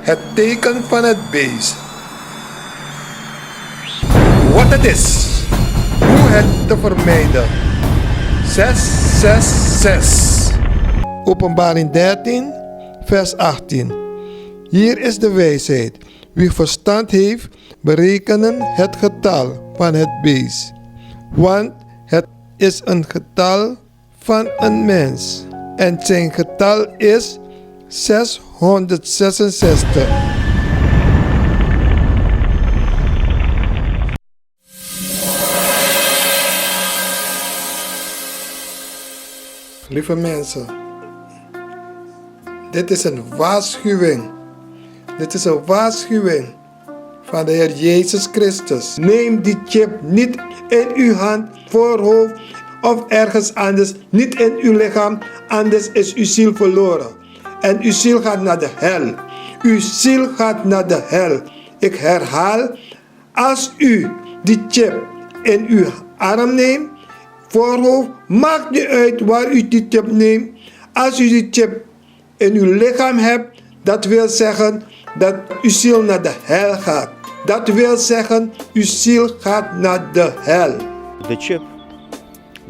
Het teken van het beest. Wat het is. Hoe het te vermijden. 666. Openbaring 13, vers 18. Hier is de wijsheid. Wie verstand heeft, berekenen het getal van het beest. Want het is een getal van een mens. En zijn getal is 666. Lieve mensen, dit is een waarschuwing. Dit is een waarschuwing van de Heer Jezus Christus. Neem die chip niet in uw hand, voorhoofd of ergens anders. Niet in uw lichaam, anders is uw ziel verloren. En uw ziel gaat naar de hel. Uw ziel gaat naar de hel. Ik herhaal, als u die chip in uw arm neemt, voorhoofd, maakt niet uit waar u die chip neemt. Als u die chip in uw lichaam hebt, dat wil zeggen dat uw ziel naar de hel gaat. Dat wil zeggen, uw ziel gaat naar de hel. De chip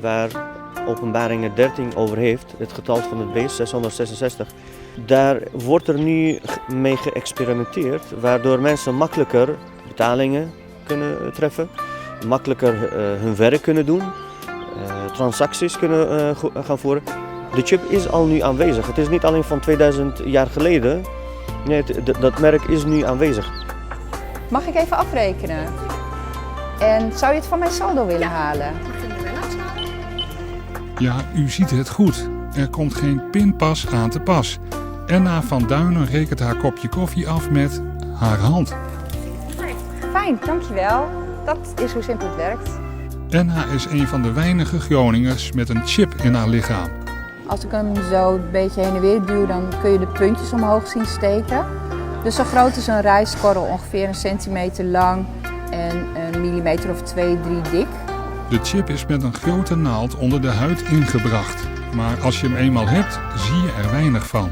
waar Openbaring 13 over heeft, het getal van het beest, 666, daar wordt er nu mee geëxperimenteerd, waardoor mensen makkelijker betalingen kunnen treffen, makkelijker hun werk kunnen doen, transacties kunnen gaan voeren. De chip is al nu aanwezig. Het is niet alleen van 2000 jaar geleden. Nee, dat merk is nu aanwezig. Mag ik even afrekenen? En zou je het van mijn saldo willen halen? Ja, u ziet het goed. Er komt geen pinpas aan te pas. Enna van Duinen rekent haar kopje koffie af met haar hand. Fijn, dankjewel. Dat is hoe simpel het werkt. Enna is een van de weinige Groningers met een chip in haar lichaam. Als ik hem zo een beetje heen en weer duw, dan kun je de puntjes omhoog zien steken. Dus zo groot is een rijstkorrel, ongeveer 1 centimeter lang en 1 millimeter of 2, 3 dik. De chip is met een grote naald onder de huid ingebracht. Maar als je hem eenmaal hebt, zie je er weinig van.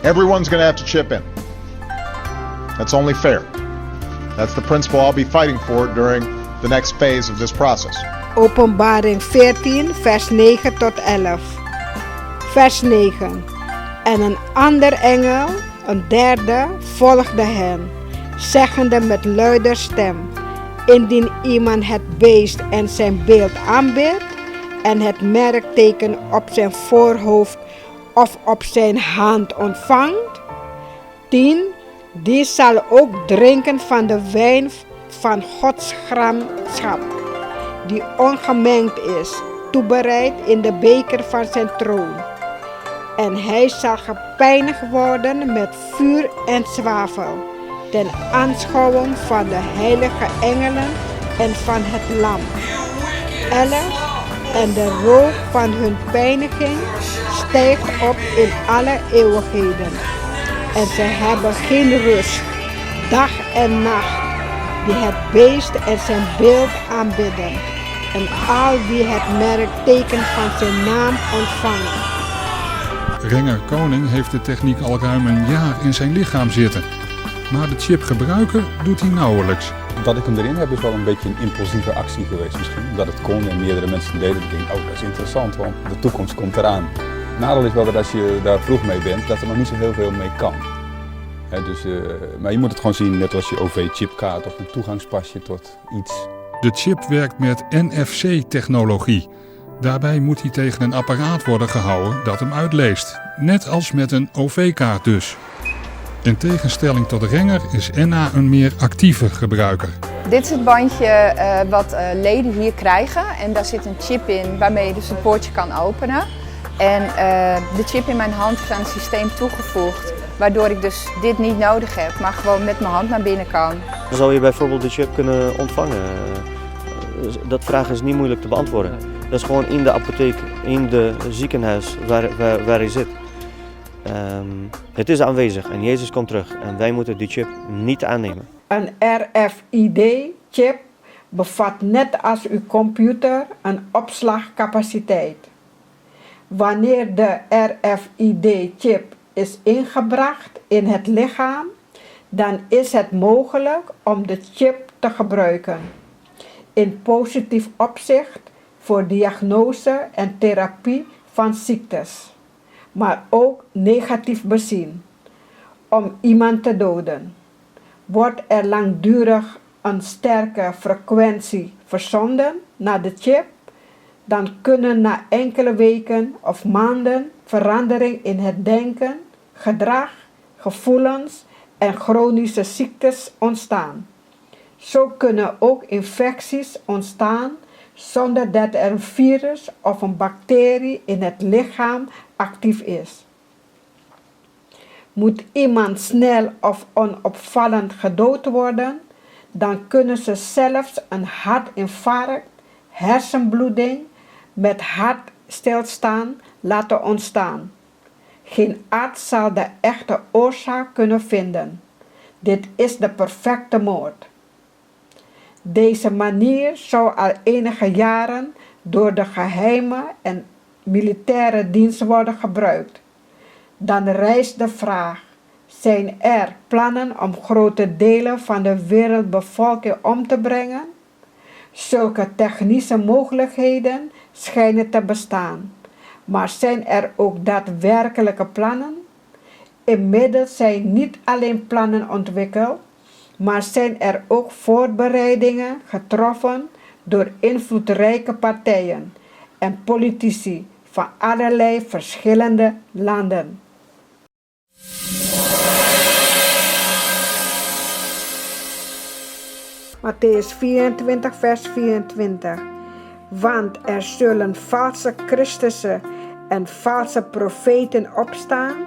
Everyone's going to have to chip in. That's only fair. That's the principle I'll be fighting for during the next phase of this process. Openbaring 14, vers 9 tot 11. Vers 9. En een ander engel, een derde, volgde hen, zeggende met luider stem: indien iemand het beest en zijn beeld aanbidt en het merkteken op zijn voorhoofd of op zijn hand ontvangt, 10, die zal ook drinken van de wijn van Gods gramschap, die ongemengd is, toebereid in de beker van zijn troon. En hij zal gepijnigd worden met vuur en zwavel, ten aanschouwing van de heilige engelen en van het lam. 11. En de rook van hun pijniging stijgt op in alle eeuwigheden. En zij hebben geen rust, dag en nacht, die het beest en zijn beeld aanbidden. En al wie het merkteken van zijn naam ontvangen. Renger Koning heeft de techniek al ruim een jaar in zijn lichaam zitten. Maar de chip gebruiken doet hij nauwelijks. Dat ik hem erin heb is wel een beetje een impulsieve actie geweest misschien. Dat het kon en meerdere mensen deden. Ik denk, oh dat is interessant, want de toekomst komt eraan. Het nadeel is wel dat als je daar vroeg mee bent, dat er nog niet zo heel veel mee kan. Maar je moet het gewoon zien net als je OV-chipkaart of een toegangspasje tot iets. De chip werkt met NFC-technologie. Daarbij moet hij tegen een apparaat worden gehouden dat hem uitleest. Net als met een OV-kaart dus. In tegenstelling tot Renger is Enna een meer actieve gebruiker. Dit is het bandje wat leden hier krijgen en daar zit een chip in waarmee je dus een poortje kan openen. En de chip in mijn hand is aan het systeem toegevoegd, waardoor ik dus dit niet nodig heb, maar gewoon met mijn hand naar binnen kan. Dan zou je bijvoorbeeld de chip kunnen ontvangen. Dat vraag is niet moeilijk te beantwoorden. Dat is gewoon in de apotheek, in de ziekenhuis waar hij zit. Het is aanwezig en Jezus komt terug en wij moeten die chip niet aannemen. Een RFID-chip bevat net als uw computer een opslagcapaciteit. Wanneer de RFID-chip is ingebracht in het lichaam, dan is het mogelijk om de chip te gebruiken. In positief opzicht voor diagnose en therapie van ziektes, maar ook negatief bezien, om iemand te doden. Wordt er langdurig een sterke frequentie verzonden naar de chip, dan kunnen na enkele weken of maanden verandering in het denken, gedrag, gevoelens en chronische ziektes ontstaan. Zo kunnen ook infecties ontstaan zonder dat er een virus of een bacterie in het lichaam actief is. Moet iemand snel of onopvallend gedood worden, dan kunnen ze zelfs een hartinfarct, hersenbloeding met hartstilstand laten ontstaan. Geen arts zal de echte oorzaak kunnen vinden. Dit is de perfecte moord. Deze manier zou al enige jaren door de geheime en militaire dienst worden gebruikt. Dan rijst de vraag: zijn er plannen om grote delen van de wereldbevolking om te brengen? Zulke technische mogelijkheden schijnen te bestaan. Maar zijn er ook daadwerkelijke plannen? Inmiddels zijn niet alleen plannen ontwikkeld, maar zijn er ook voorbereidingen getroffen door invloedrijke partijen en politici van allerlei verschillende landen. Mattheüs 24, vers 24. Want er zullen valse Christussen en valse profeten opstaan,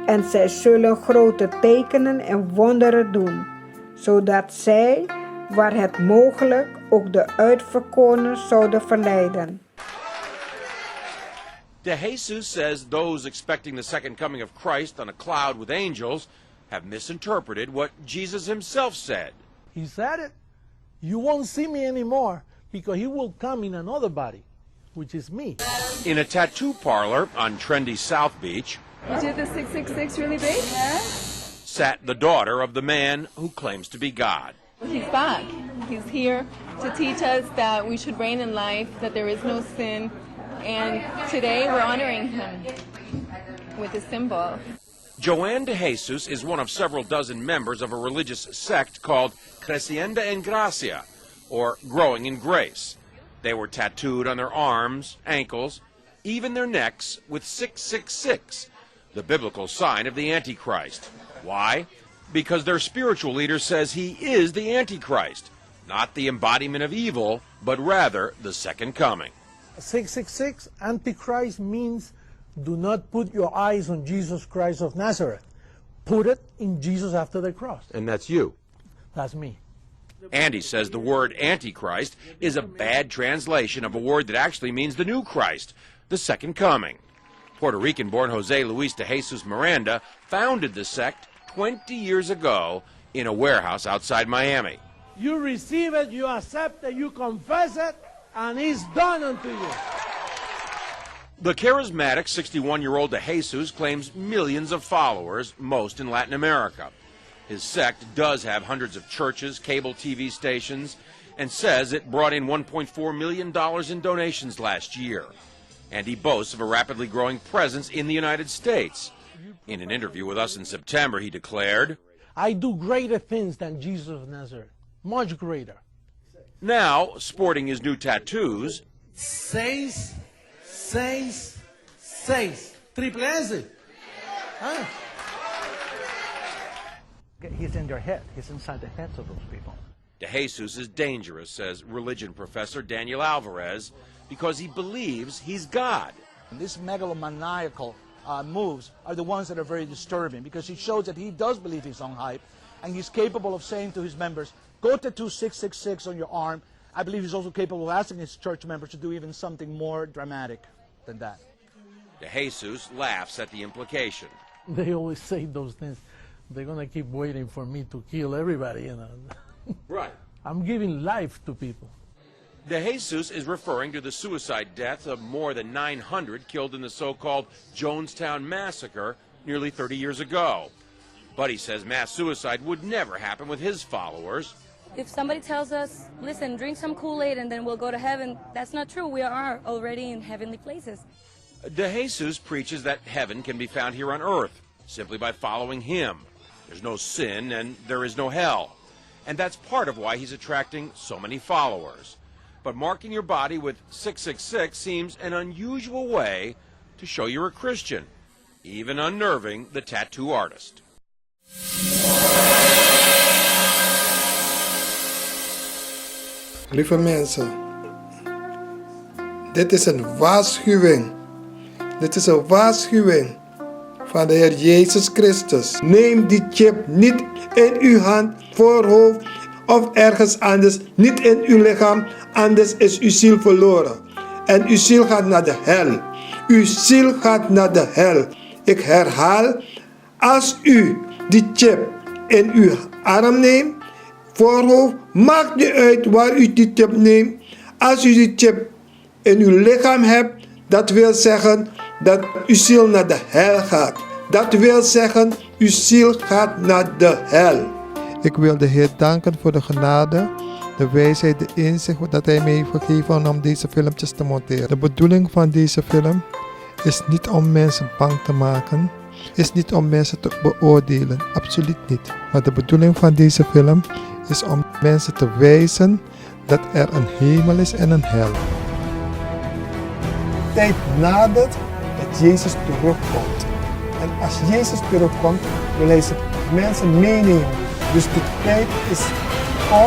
en zij zullen grote tekenen en wonderen doen, zodat zij, waar het mogelijk, ook de uitverkorenen zouden verleiden. De Jesus says those expecting the second coming of Christ on a cloud with angels have misinterpreted what Jesus himself said. He said it. You won't see me anymore because he will come in another body, which is me. In a tattoo parlor on trendy South Beach, You did the 666 really big? Yeah. sat the daughter of the man who claims to be God. He's back. He's here to teach us that we should reign in life, that there is no sin, and today we're honoring him with this symbol. Joanne de Jesus is one of several dozen members of a religious sect called Creciendo en Gracia, or Growing in Grace. They were tattooed on their arms, ankles, even their necks with 666, the biblical sign of the Antichrist. Why? Because their spiritual leader says he is the Antichrist, not the embodiment of evil, but rather the second coming. 666, Antichrist means do not put your eyes on Jesus Christ of Nazareth. Put it in Jesus after the cross. And that's you. That's me. Andy says the word Antichrist is a bad translation of a word that actually means the new Christ, the second coming. Puerto Rican-born Jose Luis de Jesus Miranda founded the sect 20 years ago in a warehouse outside Miami. You receive it, you accept it, you confess it, and it's done unto you. The charismatic 61-year-old de Jesus claims millions of followers, most in Latin America. His sect does have hundreds of churches, cable TV stations, and says it brought in $1.4 million in donations last year. And he boasts of a rapidly growing presence in the United States. In an interview with us in September, he declared, I do greater things than Jesus of Nazareth. Much greater. Now, sporting his new tattoos, 6, 6, 6. Triple S. Huh? He's in their head. He's inside the heads of those people. de Jesus is dangerous, says religion professor Daniel Alvarez, because he believes he's God. And these megalomaniacal moves are the ones that are very disturbing, because it shows that he does believe his own hype, and he's capable of saying to his members, go tattoo 666 on your arm. I believe he's also capable of asking his church members to do even something more dramatic than that. De Jesus laughs at the implication. They always say those things. They're going to keep waiting for me to kill everybody, you know. Right. I'm giving life to people. De Jesus is referring to the suicide deaths of more than 900 killed in the so-called Jonestown Massacre nearly 30 years ago. But he says mass suicide would never happen with his followers. If somebody tells us, listen, drink some Kool-Aid and then we'll go to heaven, that's not true. We are already in heavenly places. De Jesus preaches that heaven can be found here on earth simply by following him. There's no sin and there is no hell. And that's part of why he's attracting so many followers. But marking your body with 666 seems an unusual way to show you're a Christian, even unnerving the tattoo artist. Lieve mensen, dit is een waarschuwing. Dit is een waarschuwing van de Heer Jezus Christus. Neem die chip niet in uw hand, voorhoofd of ergens anders. Niet in uw lichaam, anders is uw ziel verloren. En uw ziel gaat naar de hel. Uw ziel gaat naar de hel. Ik herhaal, als u die chip in uw arm neemt, voorhoofd, maakt niet uit waar u die chip neemt. Als u die chip in uw lichaam hebt, dat wil zeggen dat uw ziel naar de hel gaat. Dat wil zeggen, uw ziel gaat naar de hel. Ik wil de Heer danken voor de genade, de wijsheid, de inzicht dat Hij mij heeft gegeven om deze filmpjes te monteren. De bedoeling van deze film is niet om mensen bang te maken, is niet om mensen te beoordelen, absoluut niet. Maar de bedoeling van deze film is om mensen te wijzen dat er een hemel is en een hel. De tijd nadert dat Jezus terugkomt. En als Jezus terugkomt, wil Hij zijn mensen meenemen. Dus de tijd is